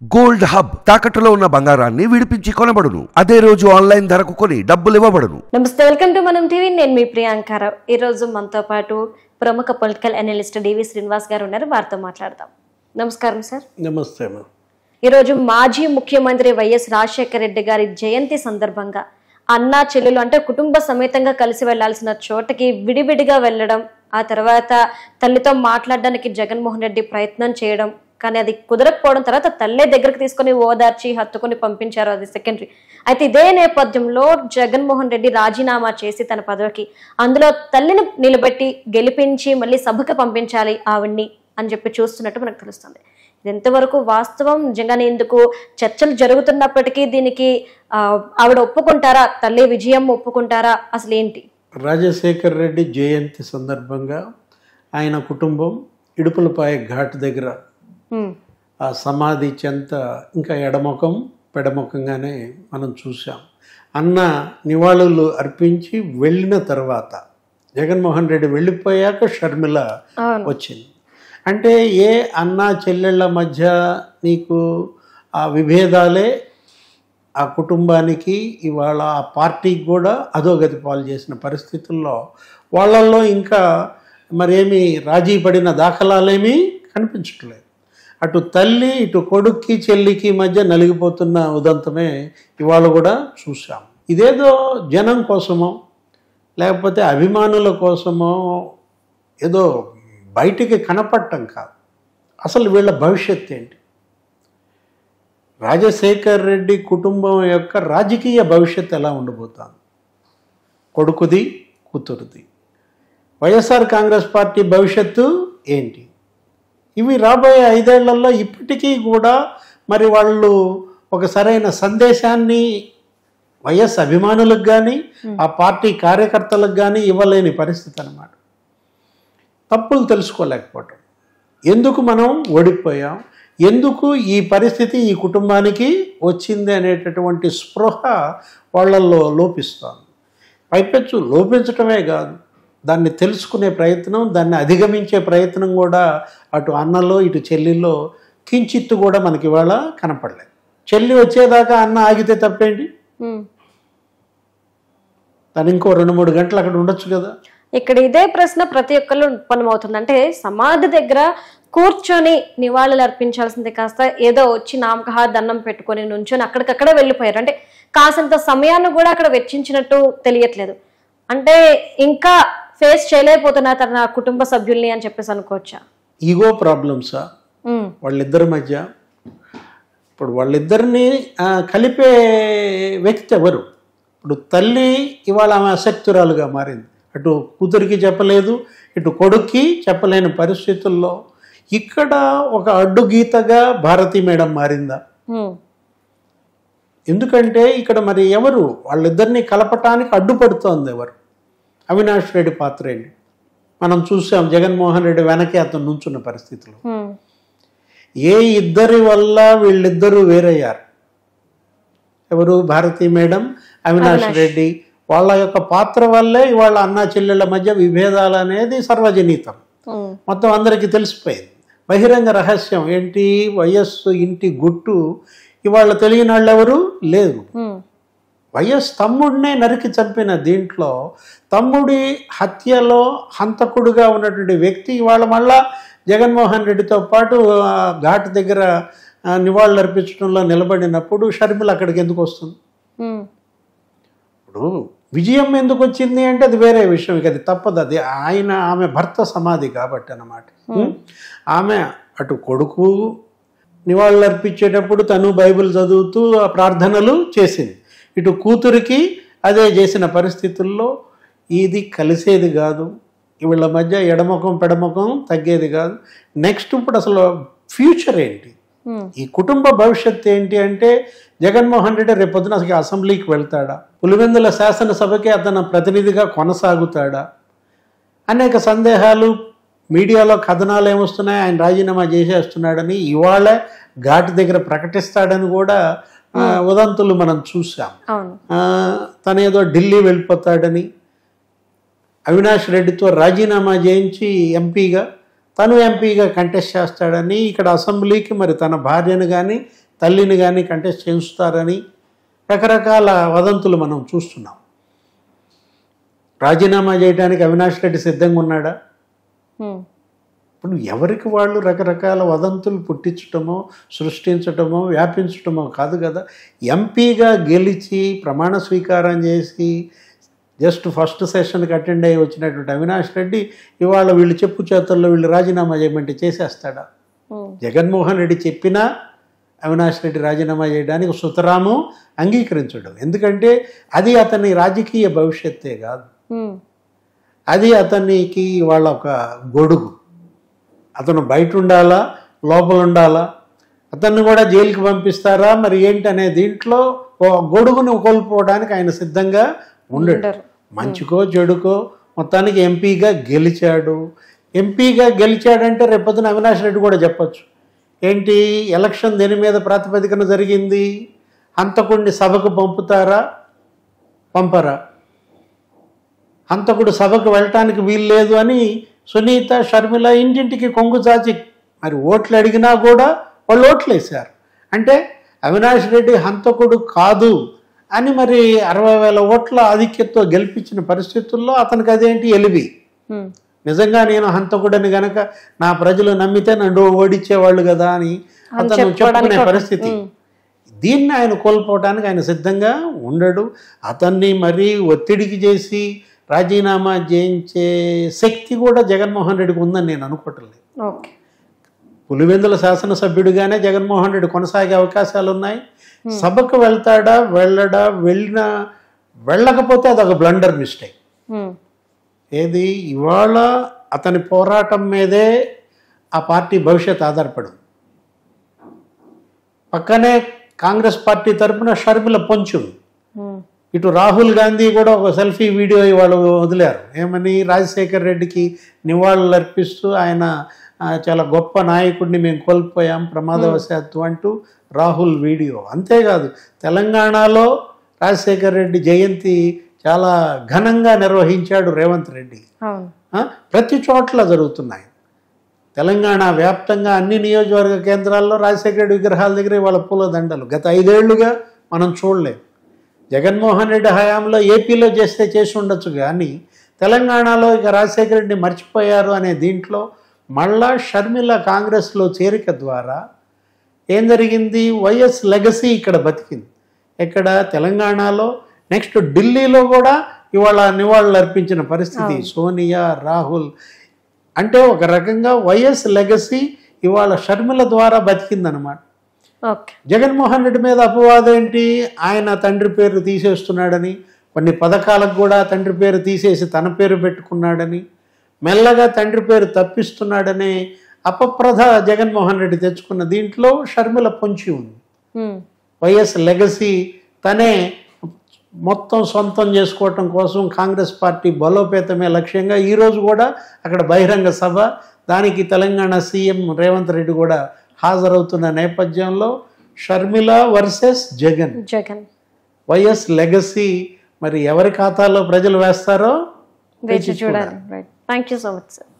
Gold hub తాకట్టులో ఉన్న బంగారాన్ని విడిపించి కొనబడును. అదే రోజు ఆన్లైన్ ధరకు కొని డబ్బులు ఇవ్వబడును. నమస్తే, వెల్కమ్ టు మనం టీవీ. నేను మీ ప్రియాంకారావు. ఈ రోజు మనతో పాటు ప్రముఖ పొలిటికల్ అనలిస్ట్ డివి శ్రీనివాస్ గారు ఉన్నారు. వారితో మాట్లాడదాం. నమస్కారం సార్. నమస్తే. ఈరోజు మాజీ ముఖ్యమంత్రి వైఎస్ రాజశేఖర రెడ్డి గారి జయంతి సందర్భంగా అన్నా చెల్లెలు అంటే కుటుంబ సమేతంగా కలిసి వెళ్లాల్సిన చోటకి విడివిడిగా వెళ్ళడం, ఆ తర్వాత తల్లితో మాట్లాడడానికి జగన్మోహన్ రెడ్డి ప్రయత్నం చేయడం, కానీ అది కుదరకపోవడం, తర్వాత తల్లే దగ్గరకు తీసుకొని ఓదార్చి హత్తుకొని పంపించారు. అది సెకండరీ. అయితే ఇదే నేపథ్యంలో జగన్మోహన్ రెడ్డి రాజీనామా చేసి తన పదవికి అందులో తల్లిని నిలబెట్టి గెలిపించి మళ్ళీ సభకు పంపించాలి ఆవిడ్ని అని చెప్పి చూస్తున్నట్టు మనకు తెలుస్తుంది. ఇది ఎంతవరకు వాస్తవం? నిజంగానే ఇందుకు చర్చలు జరుగుతున్నప్పటికీ దీనికి ఆవిడ ఒప్పుకుంటారా? తల్లి విజయం ఒప్పుకుంటారా? అసలు ఏంటి? రాజశేఖర్ రెడ్డి జయంతి సందర్భంగా ఆయన కుటుంబం ఇడుపులపాయ ఘాట్ దగ్గర ఆ సమాధి చెంత ఇంకా ఎడముఖం పెడముఖంగానే మనం చూసాం. అన్న నివాళులు అర్పించి వెళ్ళిన తర్వాత జగన్మోహన్ రెడ్డి వెళ్ళిపోయాక షర్మిల వచ్చింది. అంటే ఏ అన్నా చెల్లెళ్ళ మధ్య నీకు ఆ విభేదాలే ఆ కుటుంబానికి ఇవాళ ఆ పార్టీకి కూడా అధోగతి పాలు చేసిన పరిస్థితుల్లో వాళ్ళల్లో ఇంకా మరేమి రాజీ పడిన దాఖలాలేమీ కనిపించట్లేదు. అటు తల్లి ఇటు కొడుక్కి చెల్లికి మధ్య నలిగిపోతున్న ఉదంతమే ఇవాళ కూడా చూసాం. ఇదేదో జనం కోసమో లేకపోతే అభిమానుల కోసమో ఏదో బయటికి కనపడటం కాదు. అసలు వీళ్ళ భవిష్యత్తు ఏంటి? రాజశేఖర్ రెడ్డి కుటుంబం యొక్క రాజకీయ భవిష్యత్తు ఎలా ఉండబోతుంది? కొడుకుది, కూతురుది. వైఎస్ఆర్ కాంగ్రెస్ పార్టీ భవిష్యత్తు ఏంటి? ఇవి రాబోయే 5 ఏళ్లలో ఇప్పటికీ కూడా మరి వాళ్ళు ఒక సరైన సందేశాన్ని వైఎస్ అభిమానులకు కానీ ఆ పార్టీ కార్యకర్తలకు కానీ ఇవ్వలేని పరిస్థితి అన్నమాట. తప్పులు తెలుసుకోలేకపోవటం, ఎందుకు మనం ఓడిపోయాం, ఎందుకు ఈ పరిస్థితి ఈ కుటుంబానికి వచ్చింది అనేటటువంటి స్పృహ వాళ్ళల్లో లోపిస్తుంది. పైపెచ్చు లోపించటమే కాదు, దాన్ని తెలుసుకునే ప్రయత్నం, దాన్ని అధిగమించే ప్రయత్నం కూడా అటు అన్నలో ఇటు చెల్లిలో కించిత్తు కూడా మనకి ఇవాళ కనపడలేదు. చెల్లి వచ్చేదాకా అన్న ఆగితే తప్పేంటి? తను ఇంకో 2-3 గంటలు అక్కడ ఉండొచ్చు కదా. ఇక్కడ ఇదే ప్రశ్న ప్రతి ఒక్కళ్ళు ఉత్పన్నమవుతుంది. అంటే సమాధి దగ్గర కూర్చొని నివాళులు అర్పించాల్సింది కాస్త ఏదో వచ్చి నామకహ దండం పెట్టుకొని నుంచొని అక్కడికక్కడే వెళ్ళిపోయారు. అంటే కాసంత సమయాన్ని కూడా అక్కడ వెచ్చించినట్టు తెలియట్లేదు. అంటే ఇంకా ఫేస్ చేయలేకపోతున్నా తన కుటుంబ సభ్యుల్ని అని చెప్పేసి అనుకోవచ్చా? ఈగో ప్రాబ్లమ్సా వాళ్ళిద్దరి మధ్య? ఇప్పుడు వాళ్ళిద్దరిని కలిపే వ్యక్తి ఎవరు? ఇప్పుడు తల్లి ఇవాళ ఆమె అసక్తురాలుగా మారింది. అటు కూతురికి చెప్పలేదు, ఇటు కొడుక్కి చెప్పలేని పరిస్థితుల్లో ఇక్కడ ఒక అడ్డుగీతగా భారతీ మేడం మారిందా? ఎందుకంటే ఇక్కడ మరి ఎవరు వాళ్ళిద్దరిని కలపటానికి అడ్డుపడుతోంది? ఎవరు? అవినాష్ రెడ్డి పాత్ర ఏంటి? మనం చూసాం జగన్మోహన్ రెడ్డి వెనకే అతను నుంచున్న పరిస్థితిలో. ఏ ఇద్దరి వల్ల వీళ్ళిద్దరూ వేరయ్యారు? ఎవరు? భారతీ మేడం, అవినాష్ రెడ్డి. వాళ్ళ యొక్క పాత్ర వల్లే ఇవాళ అన్నా చెల్లెళ్ళ మధ్య విభేదాలు అనేది సర్వజనీతం, మొత్తం అందరికీ తెలిసిపోయింది. బహిరంగ రహస్యం ఏంటి? వైఎస్ ఇంటి గుట్టు ఇవాళ తెలియని వాళ్ళు ఎవరు లేరు. వైఎస్ తమ్ముడినే నరికి చంపిన దీంట్లో తమ్ముడి హత్యలో హంతకుడుగా ఉన్నటువంటి వ్యక్తి ఇవాళ మళ్ళా జగన్మోహన్ రెడ్డితో పాటు ఘాట్ దగ్గర నివాళులు అర్పించడంలో నిలబడినప్పుడు షర్మిల అక్కడికి ఎందుకు వస్తుంది? ఇప్పుడు విజయం ఎందుకు వచ్చింది అంటే అది వేరే విషయం. ఇక అది తప్పదు. అది ఆమె భర్త సమాధి కాబట్టి అన్నమాట. ఆమె అటు కొడుకు నివాళులు అర్పించేటప్పుడు తను బైబిల్ చదువుతూ ప్రార్థనలు చేసింది, ఇటు కూతురికి అదే చేసిన పరిస్థితుల్లో ఇది కలిసేది కాదు. వీళ్ళ మధ్య ఎడముఖం పెడముఖం తగ్గేది కాదు. నెక్స్ట్ ఇప్పుడు అసలు ఫ్యూచర్ ఏంటి? ఈ కుటుంబ భవిష్యత్తు ఏంటి అంటే జగన్మోహన్ రెడ్డి రేపొద్దున అసలు అసెంబ్లీకి వెళ్తాడా? పులివెందుల శాసనసభకి అతను ప్రతినిధిగా కొనసాగుతాడా? అనేక సందేహాలు, మీడియాలో కథనాలు ఏమొస్తున్నాయి, ఆయన రాజీనామా చేసేస్తున్నాడని, ఇవాళ ఘాట్ దగ్గర ప్రకటిస్తాడని కూడా ఉదంతులు మనం చూసాం. తనేదో ఢిల్లీ వెళ్ళిపోతాడని, అవినాష్ రెడ్డితో రాజీనామా చేయించి ఎంపీగా తను ఎంపీగా కంటెస్ట్ చేస్తాడని, ఇక్కడ అసెంబ్లీకి మరి తన భార్యను కానీ తల్లిని కానీ కంటెస్ట్ చేస్తారని రకరకాల వదంతులు మనం చూస్తున్నాం. రాజీనామా చేయడానికి అవినాష్ రెడ్డి సిద్ధంగా ఉన్నాడా? ఇప్పుడు ఎవరికి వాళ్ళు రకరకాల వదంతులు పుట్టించటమో సృష్టించటమో వ్యాపించటమో కాదు కదా. ఎంపీగా గెలిచి ప్రమాణ స్వీకారం చేసి జస్ట్ ఫస్ట్ సెషన్కి అటెండ్ అయ్యి వచ్చినటువంటి అవినాష్ రెడ్డి ఇవాళ వీళ్ళు చెప్పు చేతుల్లో వీళ్ళు రాజీనామా చేయమంటే చేసేస్తాడా? జగన్మోహన్ రెడ్డి చెప్పినా అవినాష్ రెడ్డి రాజీనామా చేయడానికి సుతరాము అంగీకరించడం. ఎందుకంటే అది అతని రాజకీయ భవిష్యత్తే కాదు, అది అతనికి వాళ్ళ ఒక గొడుగు. అతను బయట ఉండాలా లోపల ఉండాలా, అతన్ని కూడా జైలుకి పంపిస్తారా మరి ఏంటి అనే దీంట్లో ఓ గొడుగును కోల్పోవడానికి ఆయన సిద్ధంగా ఉండడు. మంచికో చెడుకో మొత్తానికి ఎంపీగా గెలిచాడు. ఎంపీగా గెలిచాడంటే రేపొద్దున అవినాష్ రెడ్డి కూడా చెప్పచ్చు, ఏంటి ఎలక్షన్ దేని మీద ప్రాతిపదికన జరిగింది, హంతకుడిని సభకు పంపుతారా పంపరా, హంతకుడు సభకు వెళ్ళటానికి వీలు లేదు అని సునీత షర్మిల ఇంటింటికి కొంగు చాచి మరి ఓట్లు అడిగినా కూడా వాళ్ళు ఓట్లు వేశారు. అంటే అవినాష్ రెడ్డి హంతకుడు కాదు అని మరి 60,000 ఓట్ల ఆధిక్యతతో గెలిపించిన పరిస్థితుల్లో అతనికి అదేంటి ఎలివి, నిజంగా నేను హంతకుడని గనక నా ప్రజలు నమ్మితే నన్ను ఓడించేవాళ్ళు కదా అని అతను చెప్పుకునే పరిస్థితి. దీన్ని ఆయన కోల్పోవడానికి ఆయన సిద్ధంగా ఉండడు. అతన్ని మరీ ఒత్తిడికి చేసి రాజీనామా చేయించే శక్తి కూడా జగన్మోహన్ రెడ్డికి ఉందని నేను అనుకోవట్లేదు. పులివెందుల శాసనసభ్యుడిగానే జగన్మోహన్ రెడ్డి కొనసాగే అవకాశాలు ఉన్నాయి. సభకు వెళ్తాడా వెళ్ళడా, వెళ్ళకపోతే అదొక బ్లండర్ మిస్టేక్. ఏది ఇవాళ అతని పోరాటం మీదే ఆ పార్టీ భవిష్యత్ ఆధారపడింది. పక్కనే కాంగ్రెస్ పార్టీ తరఫున షర్మిల పొంచు, ఇటు రాహుల్ గాంధీ కూడా ఒక సెల్ఫీ వీడియో ఇవాళ వదిలారు. ఏమని, రాజశేఖర్ రెడ్డికి నివాళులు అర్పిస్తూ ఆయన చాలా గొప్ప నాయకుడిని మేము కోల్పోయాం ప్రమాదవశాత్తు అంటూ రాహుల్ వీడియో. అంతేకాదు తెలంగాణలో రాజశేఖర్ రెడ్డి జయంతి చాలా ఘనంగా నిర్వహించాడు రేవంత్ రెడ్డి. ప్రతి చోట్ల జరుగుతున్నాయి. తెలంగాణ వ్యాప్తంగా అన్ని నియోజకవర్గ కేంద్రాల్లో రాజశేఖర రెడ్డి విగ్రహాల దగ్గర వాళ్ళ పూల దండలు గత 5 ఏళ్లుగా మనం చూడలేము. జగన్మోహన్ రెడ్డి హయాంలో ఏపీలో చేసి ఉండొచ్చు, కానీ తెలంగాణలో ఇక రాజశేఖర రెడ్డిని మర్చిపోయారు అనే దీంట్లో మళ్ళా షర్మిల కాంగ్రెస్లో చేరిక ద్వారా ఏం జరిగింది, వైఎస్ లెగసీ ఇక్కడ బతికింది. ఎక్కడ, తెలంగాణలో. నెక్స్ట్ ఢిల్లీలో కూడా ఇవాళ నివాళులు అర్పించిన పరిస్థితి సోనియా, రాహుల్. అంటే ఒక రకంగా వైఎస్ లెగసీ ఇవాళ షర్మిల ద్వారా బతికిందనమాట. జగన్మోహన్ రెడ్డి మీద అపవాదం ఏంటి, ఆయన తండ్రి పేరు తీసేస్తున్నాడని, కొన్ని పథకాలకు కూడా తండ్రి పేరు తీసేసి తన పేరు పెట్టుకున్నాడని, మెల్లగా తండ్రి పేరు తప్పిస్తున్నాడని అపప్రథ జగన్మోహన్ రెడ్డి తెచ్చుకున్న దీంట్లో షర్మిల పొంచి ఉంది. వైఎస్ లెగసీ తనే మొత్తం సొంతం చేసుకోవటం కోసం కాంగ్రెస్ పార్టీ బలోపేతమే లక్ష్యంగా ఈరోజు కూడా అక్కడ బహిరంగ సభ, దానికి తెలంగాణ సీఎం రేవంత్ రెడ్డి కూడా హాజరవుతున్న నేపథ్యంలో Sharmila versus Jagan. YS legacy మరి ఎవరి ఖాతాలో ప్రజలు వేస్తారో వేచి చూడాలి. Thank you so much sir.